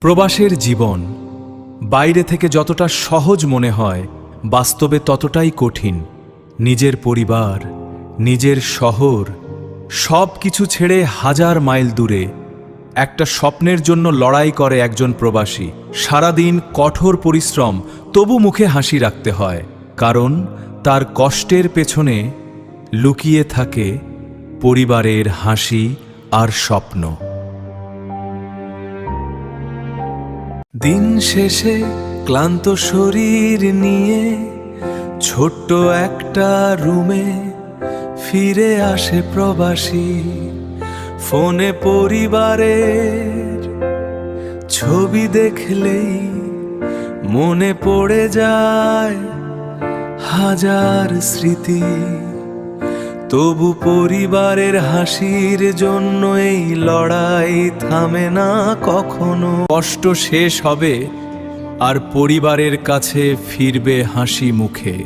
প্রবাসের জীবন বাইরে থেকে যতটা সহজ মনে হয়, বাস্তবে ততটাই কঠিন। নিজের পরিবার, নিজের শহর, সব কিছু ছেড়ে হাজার মাইল দূরে একটা স্বপ্নের জন্য লড়াই করে একজন প্রবাসী। সারাদিন কঠোর পরিশ্রম, তবু মুখে হাসি রাখতে হয়, কারণ তার কষ্টের পেছনে লুকিয়ে থাকে পরিবারের হাসি আর স্বপ্ন। দিন শেষে ক্লান্ত শরীর নিয়ে ছোট্ট একটা রুমে ফিরে আসে প্রবাসী। ফোনে পরিবারের ছবি দেখলেই মনে পড়ে যায় হাজার স্মৃতি। তবু পরিবারের হাসির জন্য এই লড়াই থামে না কখনো। কষ্ট শেষ হবে আর পরিবারের কাছে ফিরবে হাসি মুখে।